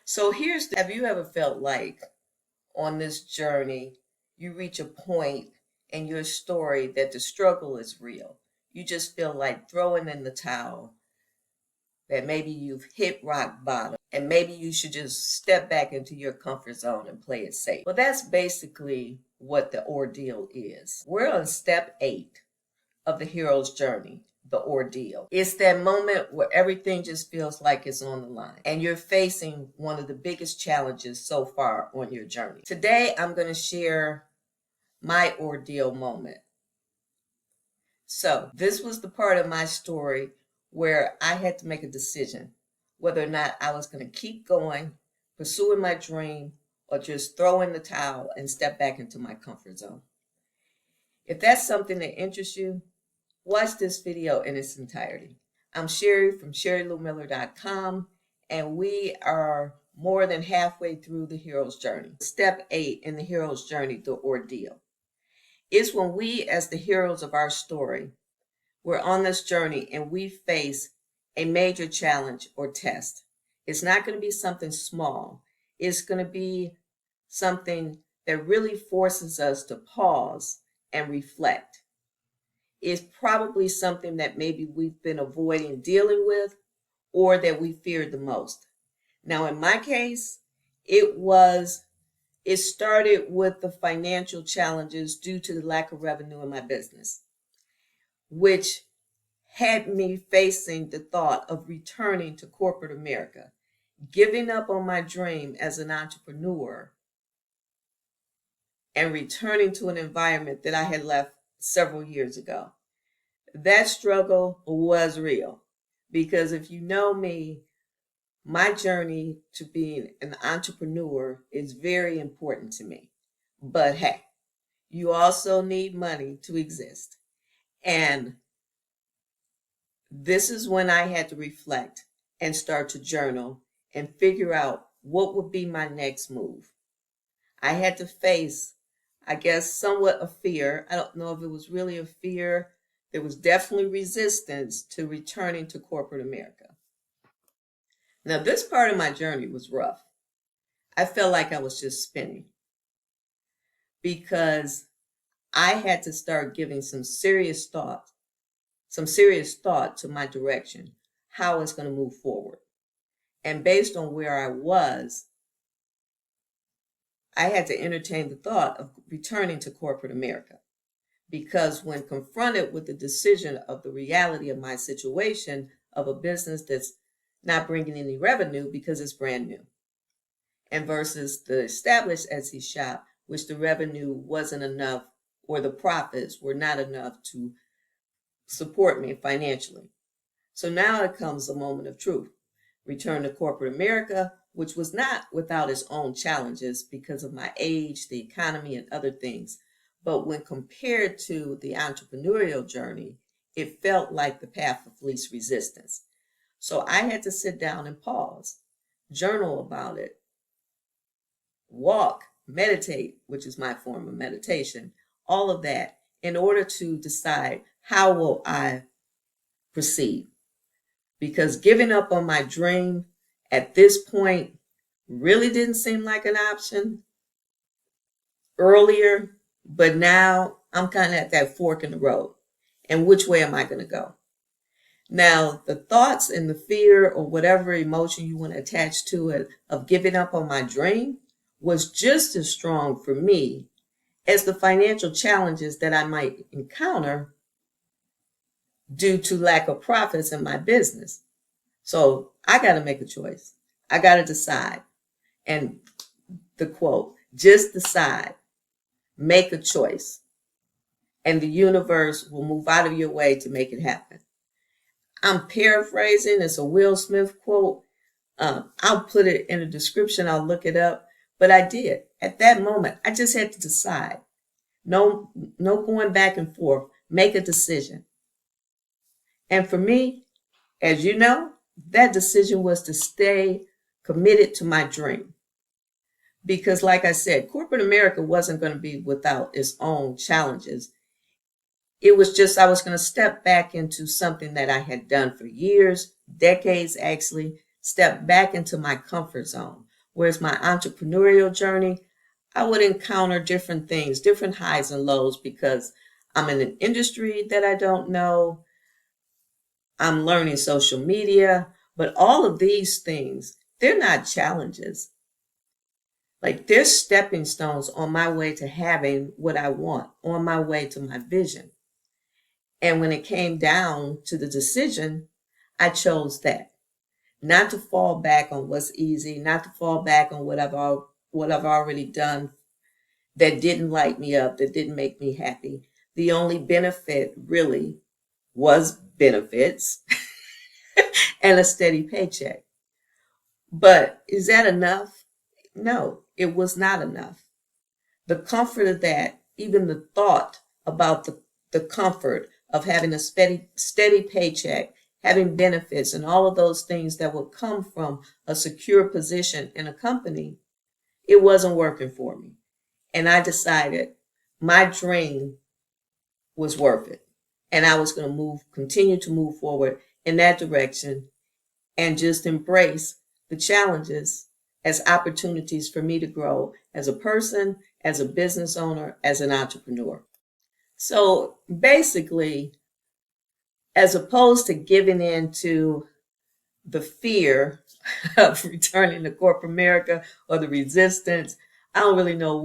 So have you ever felt like on this journey, you reach a point in your story that the struggle is real? You just feel like throwing in the towel, that maybe you've hit rock bottom and maybe you should just step back into your comfort zone and play it safe. Well, that's basically what the ordeal is. We're on step 8 of the hero's journey, the ordeal. It's that moment where everything just feels like it's on the line and you're facing one of the biggest challenges so far on your journey. Today, I'm going to share my ordeal moment. So this was the part of my story where I had to make a decision whether or not I was going to keep going, pursuing my dream, or just throw in the towel and step back into my comfort zone. If that's something that interests you, watch this video in its entirety. I'm Sherry from SherryLouMiller.com, and we are more than halfway through the hero's journey. Step 8 in the hero's journey, the ordeal. It's when we, as the heroes of our story, we're on this journey and we face a major challenge or test. It's not going to be something small. It's going to be something that really forces us to pause and reflect. It's probably something that maybe we've been avoiding dealing with or that we feared the most. Now, in my case, it started with the financial challenges due to the lack of revenue in my business, which had me facing the thought of returning to corporate America, giving up on my dream as an entrepreneur, and returning to an environment that I had left several years ago. That struggle was real because if you know me, my journey to being an entrepreneur is very important to me. But hey, you also need money to exist. And this is when I had to reflect and start to journal and figure out what would be my next move. I had to face, I guess, somewhat a fear. I don't know if it was really a fear. There was definitely resistance to returning to corporate America. Now, this part of my journey was rough. I felt like I was just spinning because I had to start giving some serious thought to my direction, how it's going to move forward. And based on where I was, I had to entertain the thought of returning to corporate America. Because when confronted with the decision of the reality of my situation of a business that's not bringing any revenue because it's brand new, and versus the established Etsy shop, which the revenue wasn't enough or the profits were not enough to support me financially. So now it comes a moment of truth. Return to corporate America, which was not without its own challenges because of my age, the economy, and other things. But when compared to the entrepreneurial journey, it felt like the path of least resistance. So I had to sit down and pause, journal about it, walk, meditate, which is my form of meditation, all of that in order to decide how will I proceed. Because giving up on my dream at this point really didn't seem like an option earlier, but now I'm kind of at that fork in the road. And which way am I going to go? Now, the thoughts and the fear or whatever emotion you want to attach to it of giving up on my dream was just as strong for me as the financial challenges that I might encounter due to lack of profits in my business. So I got to make a choice. I got to decide. And the quote, just decide, make a choice, and the universe will move out of your way to make it happen. I'm paraphrasing. It's a Will Smith quote. I'll put it in the description. I'll look it up. But I did. At that moment, I just had to decide. No going back and forth. Make a decision. And for me, as you know, that decision was to stay committed to my dream. Because like I said, corporate America wasn't going to be without its own challenges. It was just I was going to step back into something that I had done for years, decades actually, step back into my comfort zone. Whereas my entrepreneurial journey, I would encounter different things, different highs and lows, because I'm in an industry that I don't know. I'm learning social media, but all of these things, they're not challenges. Like, they're stepping stones on my way to having what I want, on my way to my vision. And when it came down to the decision, I chose that. Not to fall back on what's easy, not to fall back on what I've already done that didn't light me up, that didn't make me happy. The only benefit really was benefits and a steady paycheck. But is that enough? No, it was not enough. The comfort of that, even the thought about the comfort of having a steady paycheck, having benefits, and all of those things that would come from a secure position in a company, it wasn't working for me. And I decided my dream was worth it. And I was going to continue to move forward in that direction and just embrace the challenges as opportunities for me to grow as a person, as a business owner, as an entrepreneur. So basically, as opposed to giving in to the fear of returning to corporate America or the resistance, I don't really know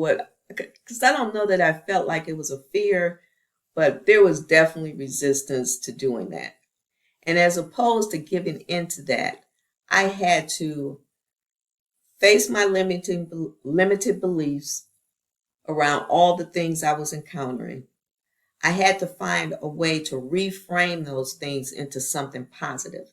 because I don't know that I felt like it was a fear, but there was definitely resistance to doing that. And as opposed to giving into that, I had to face my limited beliefs around all the things I was encountering. I had to find a way to reframe those things into something positive.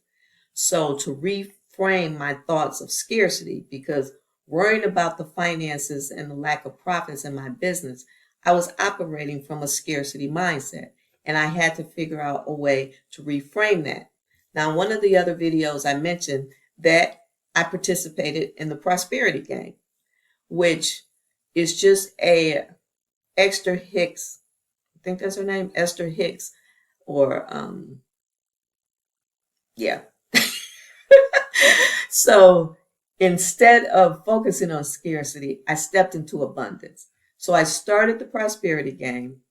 So to reframe my thoughts of scarcity, because worrying about the finances and the lack of profits in my business, I was operating from a scarcity mindset, and I had to figure out a way to reframe that. Now, in one of the other videos, I mentioned that I participated in the prosperity game, which is just a Esther Hicks, I think that's her name, Esther Hicks, or yeah. So instead of focusing on scarcity, I stepped into abundance. So I started the prosperity game.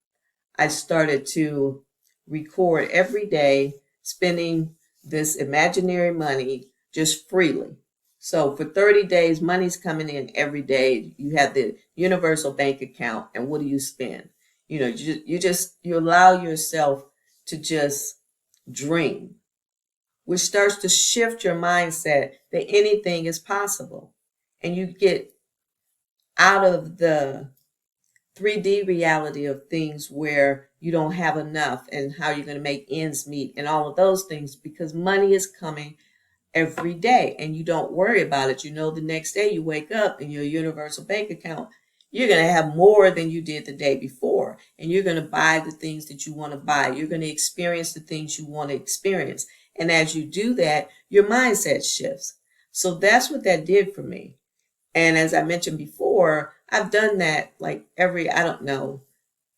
I started to record every day, spending this imaginary money just freely. So for 30 days, money's coming in every day. You have the universal bank account, and what do you spend? You know, you allow yourself to just dream, which starts to shift your mindset that anything is possible. And you get out of the 3D reality of things where you don't have enough and how you're going to make ends meet and all of those things, because money is coming every day and you don't worry about it. You know, the next day you wake up in your universal bank account, you're going to have more than you did the day before, and you're going to buy the things that you want to buy. You're going to experience the things you want to experience. And as you do that, your mindset shifts. So that's what that did for me. And as I mentioned before, I've done that like every, I don't know,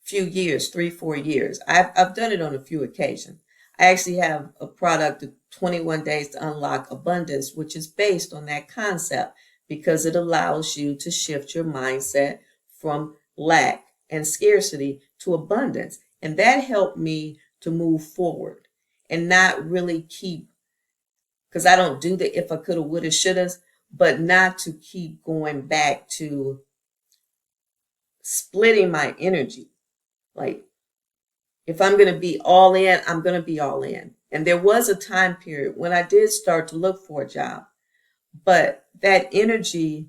few years, 3-4 years. I've done it on a few occasions. I actually have a product, 21 Days to Unlock Abundance, which is based on that concept, because it allows you to shift your mindset from lack and scarcity to abundance. And that helped me to move forward and not really keep, because I don't do the if I coulda, woulda, shouldas, but not to keep going back to splitting my energy. Like, if I'm going to be all in, I'm going to be all in. And there was a time period when I did start to look for a job, but that energy,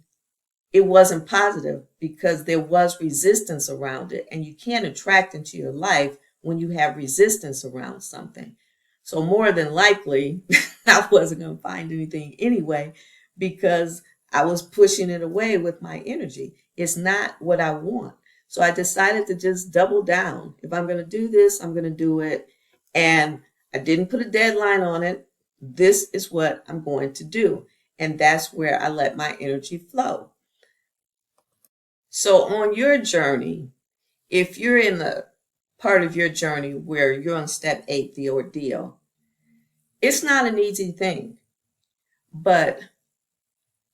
it wasn't positive because there was resistance around it. And you can't attract into your life when you have resistance around something. So more than likely, I wasn't going to find anything anyway, because I was pushing it away with my energy. It's not what I want. So I decided to just double down. If I'm going to do this, I'm going to do it. And I didn't put a deadline on it. This is what I'm going to do. And that's where I let my energy flow. So on your journey, if you're in the part of your journey where you're on step 8, the ordeal, it's not an easy thing. But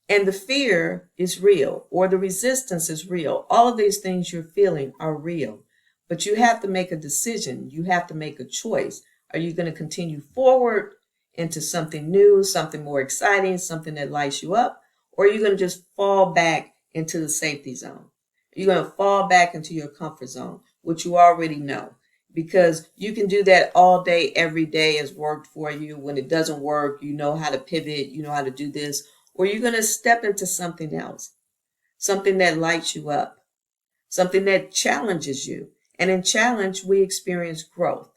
And the fear is real, or the resistance is real. All of these things you're feeling are real. But you have to make a decision. You have to make a choice. Are you going to continue forward into something new, something more exciting, something that lights you up? Or are you going to just fall back into the safety zone? You're going to fall back into your comfort zone, which you already know. Because you can do that all day, every day has worked for you. When it doesn't work, you know how to pivot, you know how to do this. Or you're going to step into something else, something that lights you up, something that challenges you. And in challenge, we experience growth,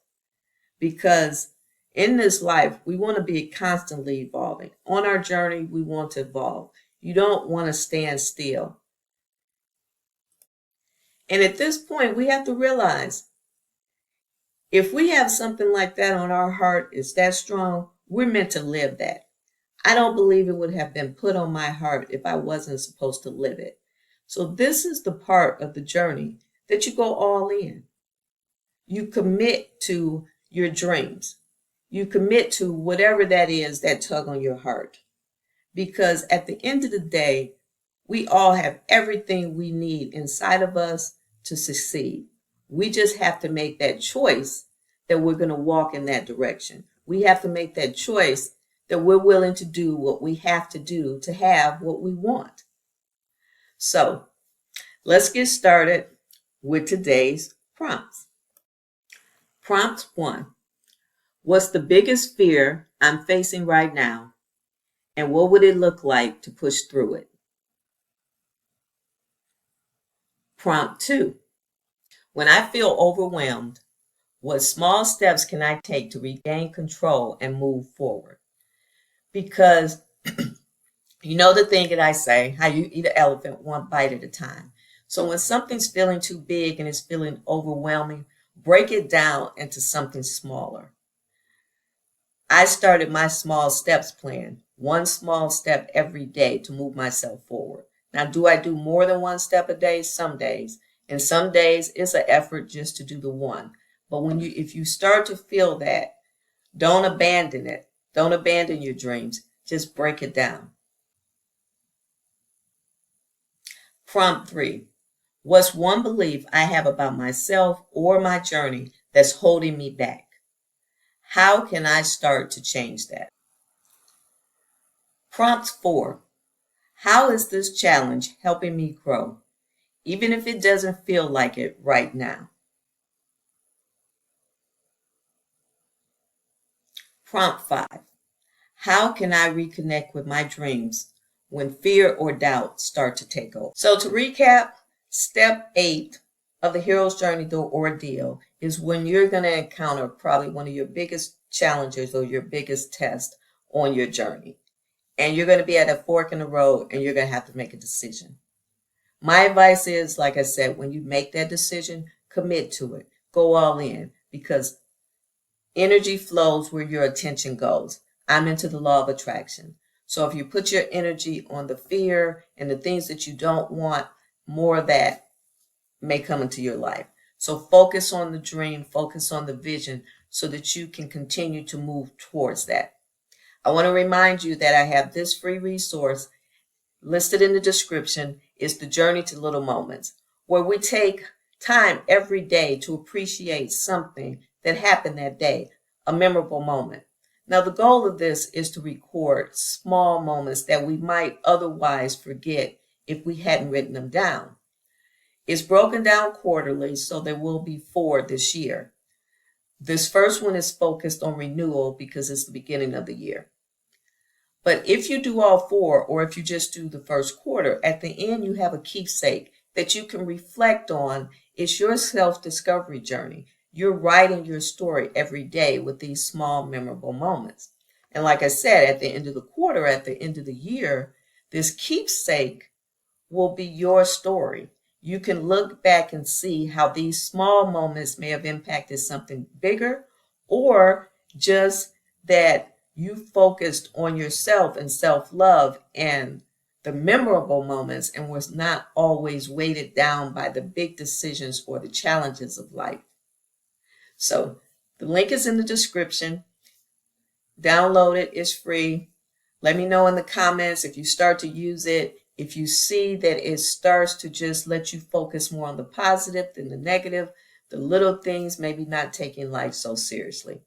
because in this life, we want to be constantly evolving. On our journey, we want to evolve. You don't want to stand still. And at this point, we have to realize, if we have something like that on our heart, it's that strong, we're meant to live that. I don't believe it would have been put on my heart if I wasn't supposed to live it. So this is the part of the journey that you go all in. You commit to your dreams. You commit to whatever that is that tug on your heart. Because at the end of the day, we all have everything we need inside of us to succeed. We just have to make that choice that we're going to walk in that direction. We have to make that choice that we're willing to do what we have to do to have what we want. So let's get started with today's prompts. Prompt 1. What's the biggest fear I'm facing right now, and what would it look like to push through it? Prompt 2. When I feel overwhelmed, what small steps can I take to regain control and move forward? Because you know the thing that I say, how you eat an elephant one bite at a time. So when something's feeling too big and it's feeling overwhelming, break it down into something smaller. I started my small steps plan, one small step every day to move myself forward. Now, do I do more than one step a day? Some days. And some days it's an effort just to do the one. But if you start to feel that, don't abandon it. Don't abandon your dreams. Just break it down. Prompt 3. What's one belief I have about myself or my journey that's holding me back? How can I start to change that? Prompt 4. How is this challenge helping me grow, even if it doesn't feel like it right now? Prompt 5. How can I reconnect with my dreams when fear or doubt start to take over? So to recap, step 8 of the hero's journey through ordeal is when you're going to encounter probably one of your biggest challenges or your biggest test on your journey. And you're going to be at a fork in the road and you're going to have to make a decision. My advice is, like I said, when you make that decision, commit to it. Go all in, because energy flows where your attention goes. I'm into the law of attraction. So if you put your energy on the fear and the things that you don't want, more of that may come into your life. So focus on the dream, focus on the vision so that you can continue to move towards that. I want to remind you that I have this free resource listed in the description. Is the Journey to Little Moments, where we take time every day to appreciate something that happened that day, a memorable moment. Now, the goal of this is to record small moments that we might otherwise forget if we hadn't written them down. It's broken down quarterly, so there will be 4 this year. This first one is focused on renewal because it's the beginning of the year. But if you do all 4, or if you just do the first quarter, at the end you have a keepsake that you can reflect on. It's your self-discovery journey. You're writing your story every day with these small, memorable moments. And like I said, at the end of the quarter, at the end of the year, this keepsake will be your story. You can look back and see how these small moments may have impacted something bigger, or just that you focused on yourself and self-love and the memorable moments and was not always weighted down by the big decisions or the challenges of life. So the link is in the description. Download it. It's free. Let me know in the comments if you start to use it, if you see that it starts to just let you focus more on the positive than the negative, the little things, maybe not taking life so seriously.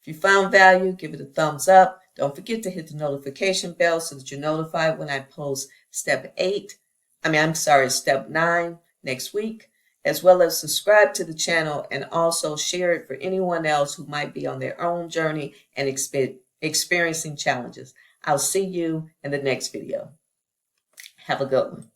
If you found value, give it a thumbs up. Don't forget to hit the notification bell so that you're notified when I post step 9 next week, as well as subscribe to the channel and also share it for anyone else who might be on their own journey and experiencing challenges. I'll see you in the next video. Have a good one.